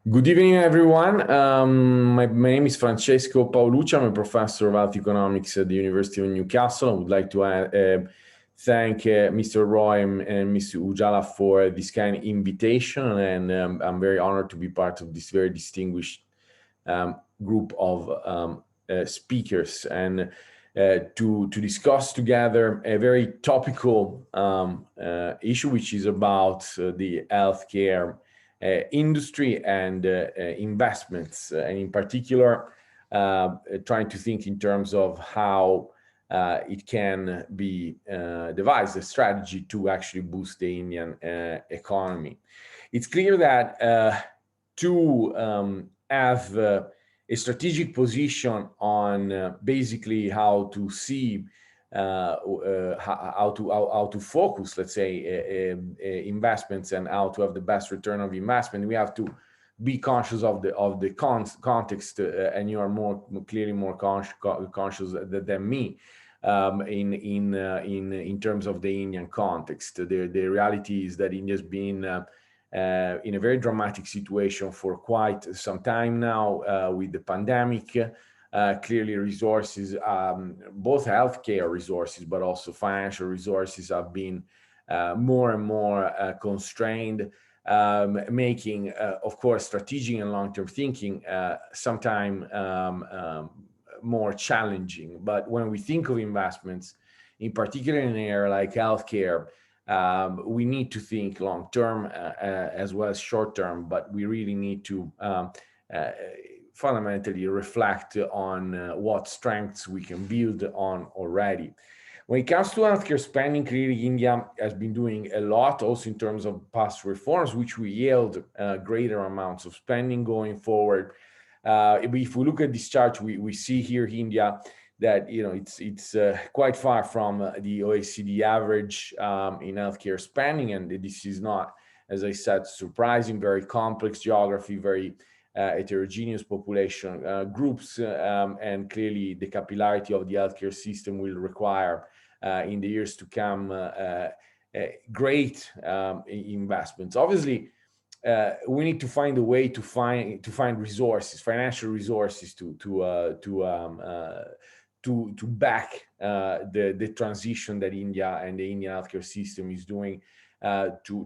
Good evening, everyone. My name is Francesco Paolucci. I'm a professor of health economics at the University of Newcastle. I would like to thank Mr. Roy and Mr. Ujala for this kind of invitation, and I'm very honored to be part of this very distinguished group of speakers and to discuss together a very topical issue, which is about the healthcare industry and investments, and in particular, trying to think in terms of how it can be devised a strategy to actually boost the Indian economy. It's clear that to have a strategic position on basically how to see how to focus, let's say, investments and how to have the best return of investment. We have to be conscious of the context, and you are clearly more conscious than me in terms of the Indian context. The reality is that India's been in a very dramatic situation for quite some time now with the pandemic. Clearly, resources, both healthcare resources, but also financial resources, have been more and more constrained, making, of course, strategic and long-term thinking sometimes more challenging. But when we think of investments, in particular in an area like healthcare, we need to think long term as well as short term, but we really need to fundamentally reflect on what strengths we can build on already. When it comes to healthcare spending, clearly India has been doing a lot, also in terms of past reforms, which will yield greater amounts of spending going forward. If we look at this chart, we see here India that it's quite far from the OECD average in healthcare spending, and this is not, as I said, surprising. Very complex geography, very heterogeneous population groups, and clearly the capillarity of the healthcare system will require in the years to come great investments. Obviously, we need to find a way to find resources, financial resources, to back the transition that India and the Indian healthcare system is doing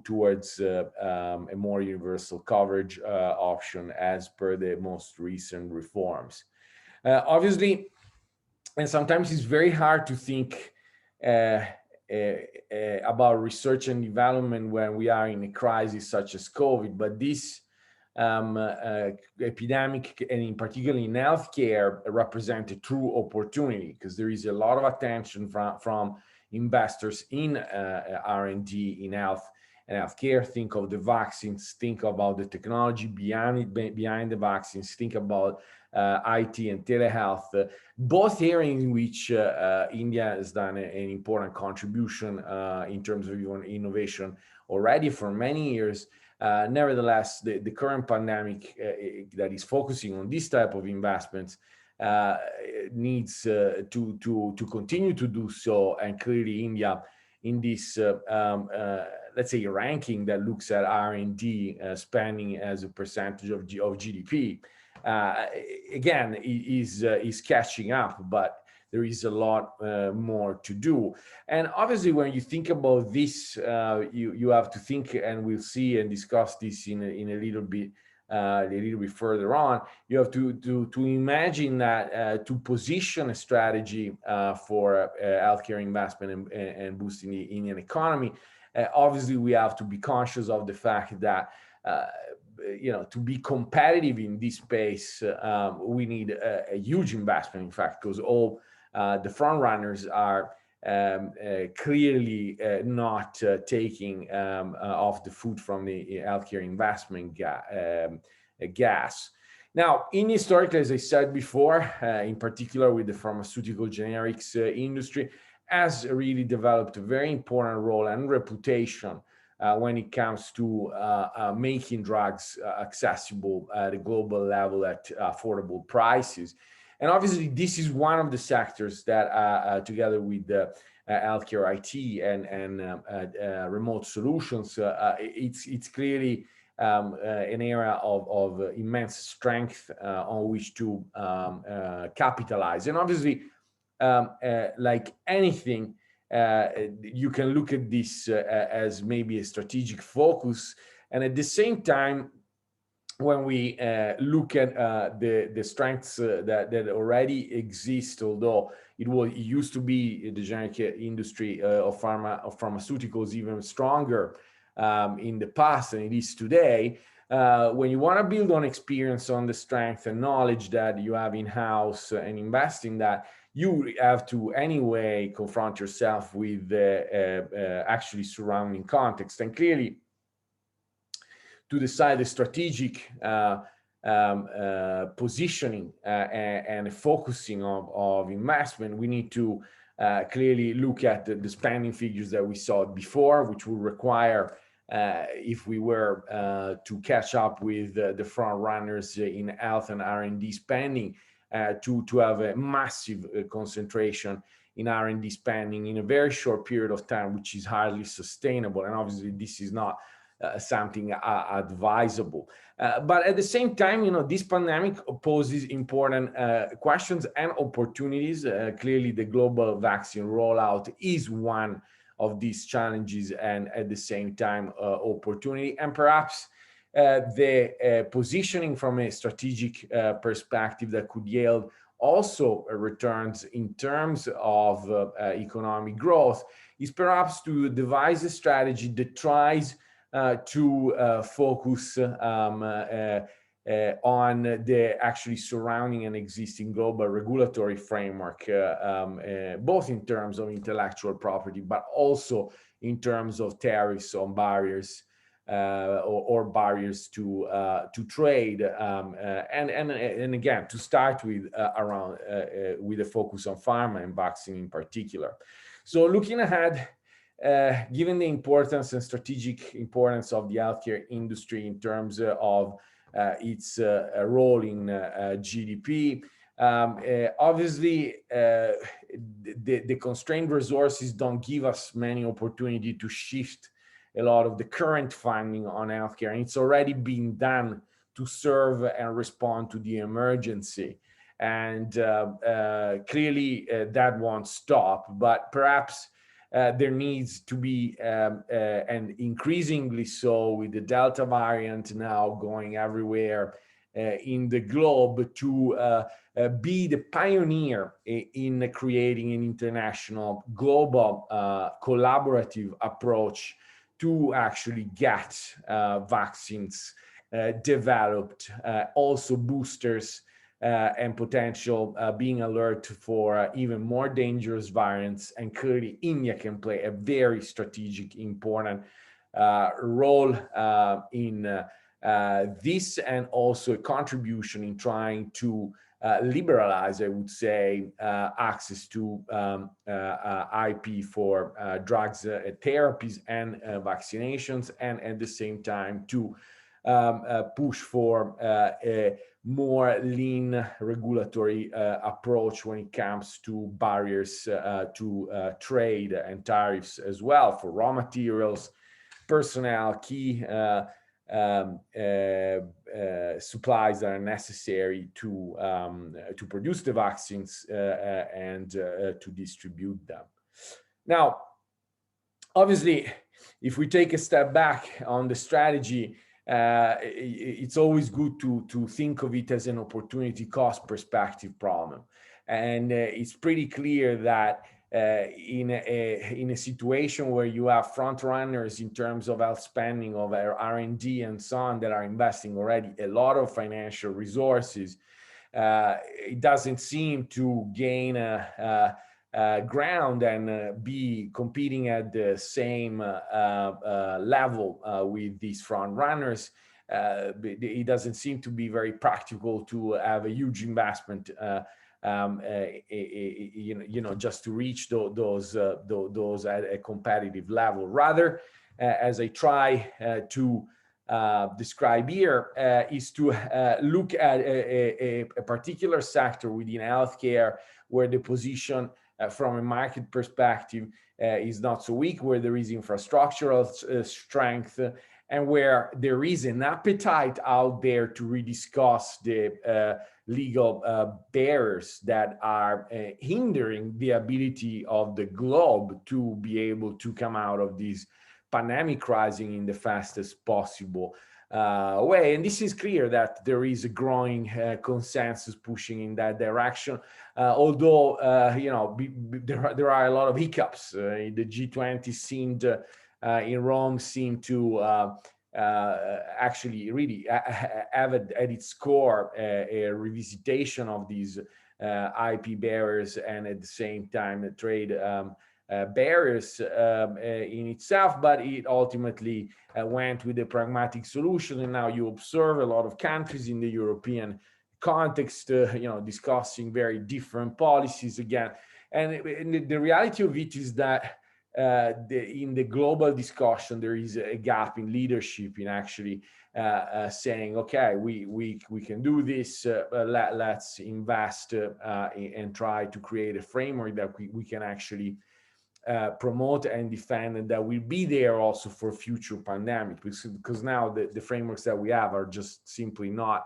towards a more universal coverage option as per the most recent reforms. Obviously, and sometimes it's very hard to think about research and development when we are in a crisis such as COVID, but this epidemic, and in particular in healthcare, represent a true opportunity, because there is a lot of attention from investors in R&D in health and healthcare. Think of the vaccines, think about the technology behind the vaccines, think about IT and telehealth, both areas in which India has done an important contribution in terms of innovation already for many years. Nevertheless, the current pandemic that is focusing on this type of investments needs to continue to do so. And clearly, India, in this let's say ranking that looks at R&D spending as a percentage of GDP, again, is catching up, but there is a lot more to do. And obviously, when you think about this, you have to think, and we'll see and discuss this in a little bit further on. You have to imagine that to position a strategy for healthcare investment and boosting the Indian economy, obviously we have to be conscious of the fact that to be competitive in this space, we need a huge investment, in fact, because all the front runners are clearly not taking off the foot from the healthcare investment gas. Now, historically, as I said before, in particular with the pharmaceutical generics industry, has really developed a very important role and reputation when it comes to making drugs accessible at a global level at affordable prices. And obviously, this is one of the sectors that, together with the healthcare IT and remote solutions, it's clearly an area of immense strength on which to capitalize. And obviously, like anything, you can look at this as maybe a strategic focus, and at the same time, when we look at the strengths that already exist, although it used to be the generic industry of pharmaceuticals even stronger in the past than it is today. When you want to build on experience, on the strength and knowledge that you have in-house and invest in that, you have to anyway confront yourself with the actually surrounding context. And clearly, to decide the strategic positioning and focusing of investment, we need to clearly look at the spending figures that we saw before, which will require, if we were to catch up with the front runners in health and R&D spending, to have a massive concentration in R&D spending in a very short period of time, which is hardly sustainable. And obviously, this is not something advisable. But at the same time, this pandemic poses important questions and opportunities. Clearly, the global vaccine rollout is one of these challenges, and at the same time, opportunity. And perhaps the positioning from a strategic perspective that could yield also returns in terms of economic growth is perhaps to devise a strategy that tries to focus on the actually surrounding and existing global regulatory framework, both in terms of intellectual property, but also in terms of tariffs on barriers or barriers to trade, and again, to start with around with a focus on pharma and vaccine in particular. So looking ahead, given the importance and strategic importance of the healthcare industry in terms of its role in GDP, obviously the constrained resources don't give us many opportunity to shift a lot of the current funding on healthcare, and it's already been done to serve and respond to the emergency. And clearly that won't stop, but perhaps there needs to be, and increasingly so with the Delta variant now going everywhere in the globe, to be the pioneer in creating an international, global, collaborative approach to actually get vaccines developed, also boosters, and potential being alert for even more dangerous variants. And clearly India can play a very strategic, important role in this, and also a contribution in trying to liberalize, I would say, access to IP for drugs, therapies, and vaccinations, and at the same time to push for a more lean regulatory approach when it comes to barriers to trade and tariffs as well, for raw materials, personnel, key supplies that are necessary to produce the vaccines and to distribute them. Now, obviously, if we take a step back on the strategy, it's always good to think of it as an opportunity cost perspective problem. And it's pretty clear that in a situation where you have front runners in terms of health spending, of R&D and so on, that are investing already a lot of financial resources, it doesn't seem to gain ground and be competing at the same level with these front runners. It doesn't seem to be very practical to have a huge investment, just to reach those at a competitive level. Rather, as I try to describe here, is to look at a particular sector within healthcare where the position from a market perspective is not so weak, where there is infrastructural strength, and where there is an appetite out there to rediscuss the legal barriers that are hindering the ability of the globe to be able to come out of this pandemic crisis in the fastest possible way. And this is clear that there is a growing consensus pushing in that direction. Although, there are a lot of hiccups. The G20 seemed in Rome seemed to actually really have at its core a revisitation of these IP barriers, and at the same time the trade barriers in itself, but it ultimately went with a pragmatic solution. And now you observe a lot of countries in the European context, discussing very different policies again. And the reality of it is that in the global discussion, there is a gap in leadership in actually saying, okay, we can do this, let's invest and try to create a framework that we can actually promote and defend, and that will be there also for future pandemic, because now the frameworks that we have are just simply not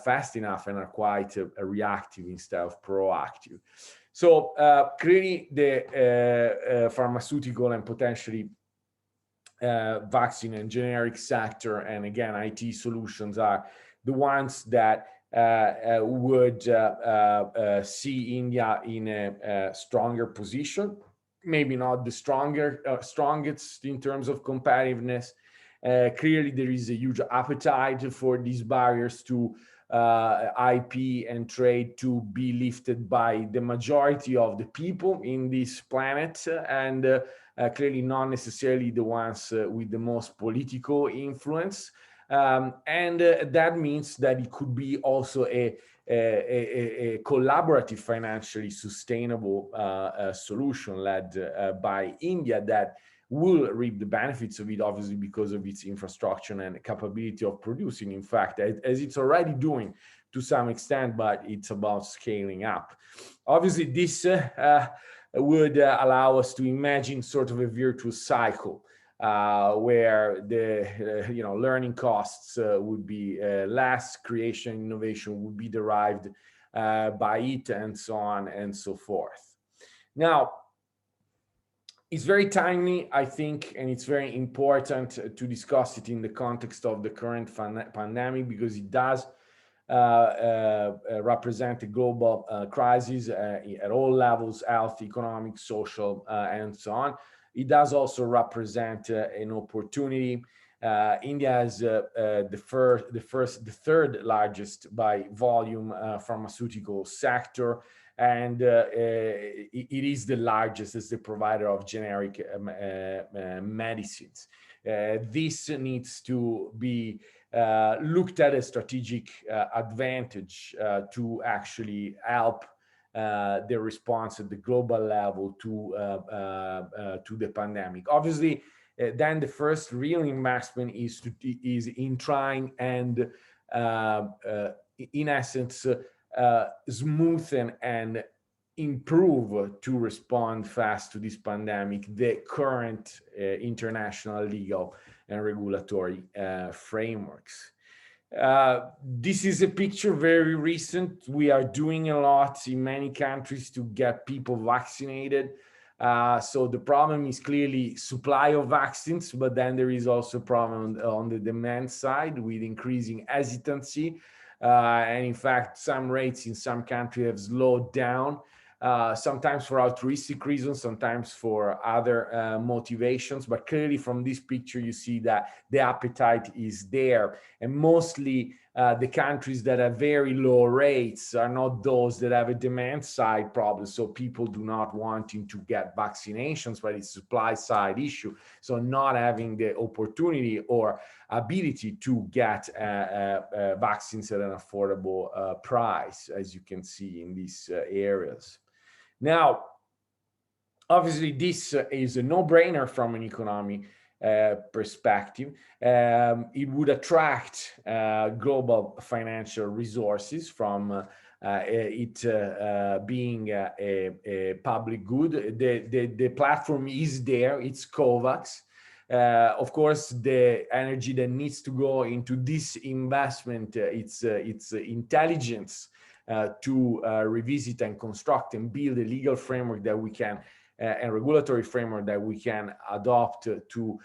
fast enough and are quite reactive instead of proactive. So clearly the pharmaceutical and potentially vaccine and generic sector, and again IT solutions, are the ones that would see India in a stronger position. Maybe not the strongest in terms of competitiveness. Clearly, there is a huge appetite for these barriers to IP and trade to be lifted by the majority of the people in this planet, and clearly not necessarily the ones with the most political influence. And that means that it could be also a collaborative, financially sustainable solution led by India that will reap the benefits of it, obviously, because of its infrastructure and capability of producing, in fact, as it's already doing to some extent, but it's about scaling up. Obviously, this would allow us to imagine sort of a virtuous cycle, where the learning costs would be less, creation, innovation would be derived by it, and so on and so forth. Now, it's very timely, I think, and it's very important to discuss it in the context of the current pandemic, because it does represent a global crisis at all levels: health, economic, social, and so on. It does also represent an opportunity. India is the third largest by volume pharmaceutical sector, and it is the largest as the provider of generic medicines. This needs to be looked at as strategic advantage to actually help the response at the global level to the pandemic. Obviously, then the first real investment is in trying and in essence smoothen and improve to respond fast to this pandemic the current international legal and regulatory frameworks. This is a picture very recent. We are doing a lot in many countries to get people vaccinated. So the problem is clearly supply of vaccines, but then there is also a problem on the demand side with increasing hesitancy. And in fact, some rates in some countries have slowed down, sometimes for altruistic reasons, sometimes for other motivations. But clearly from this picture, you see that the appetite is there. And mostly the countries that have very low rates are not those that have a demand side problem. So people do not wanting to get vaccinations, but it's a supply side issue. So not having the opportunity or ability to get vaccines at an affordable price, as you can see in these areas. Now, obviously, this is a no-brainer from an economy perspective. It would attract global financial resources from it being a public good. The platform is there. It's COVAX. Of course, the energy that needs to go into this investment, it's intelligence to revisit and construct and build a legal framework that we can and regulatory framework that we can adopt to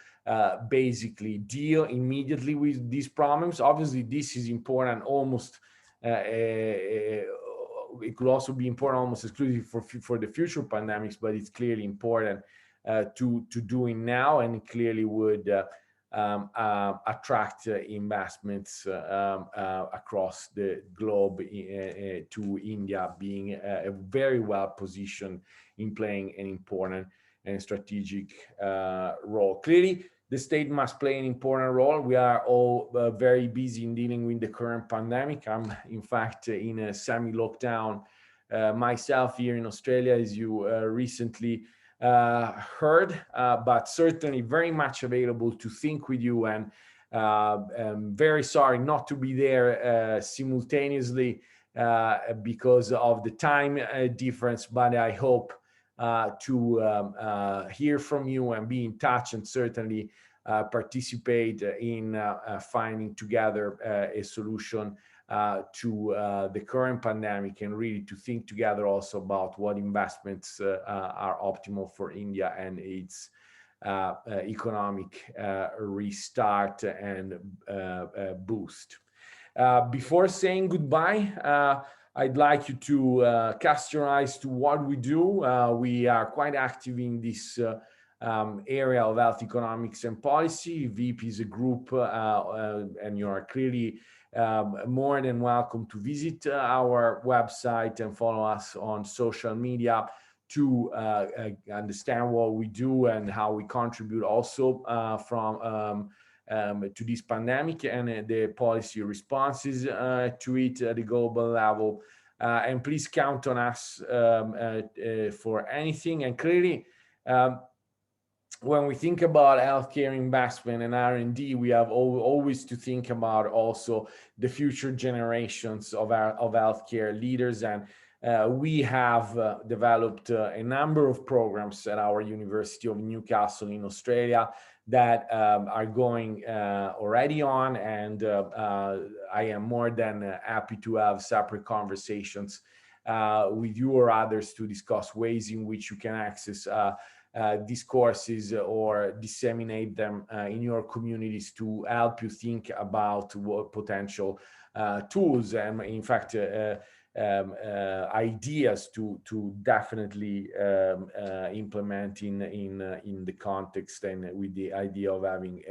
basically deal immediately with these problems. Obviously, this is important almost. It could also be important almost exclusively for the future pandemics, but it's clearly important to do it now, and it clearly would attract investments across the globe to India being very well positioned in playing an important and strategic role. Clearly, the state must play an important role. We are all very busy in dealing with the current pandemic. I'm, in fact, in a semi-lockdown myself here in Australia, as you recently heard, but certainly very much available to think with you. And I'm very sorry not to be there simultaneously because of the time difference, but I hope to hear from you and be in touch, and certainly participate in finding together a solution to the current pandemic, and really to think together also about what investments are optimal for India and its economic restart and boost. Before saying goodbye, I'd like you to cast your eyes to what we do. We are quite active in this area of health economics and policy. VheP is a group, and you are clearly more than welcome to visit our website and follow us on social media to understand what we do and how we contribute also to this pandemic and the policy responses to it at the global level. And please count on us for anything. And clearly, when we think about healthcare investment and R&D, we have always to think about also the future generations of healthcare leaders. And we have developed a number of programs at our University of Newcastle in Australia that are going already on, and I am more than happy to have separate conversations with you or others to discuss ways in which you can access these courses or disseminate them in your communities to help you think about what potential tools and, in fact, ideas to definitely implement in the context and with the idea of having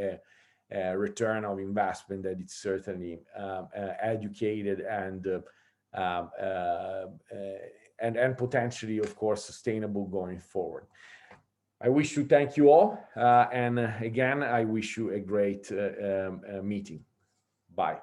a return of investment that it's certainly educated and potentially, of course, sustainable going forward. I wish to thank you all, and again, I wish you a great meeting. Bye.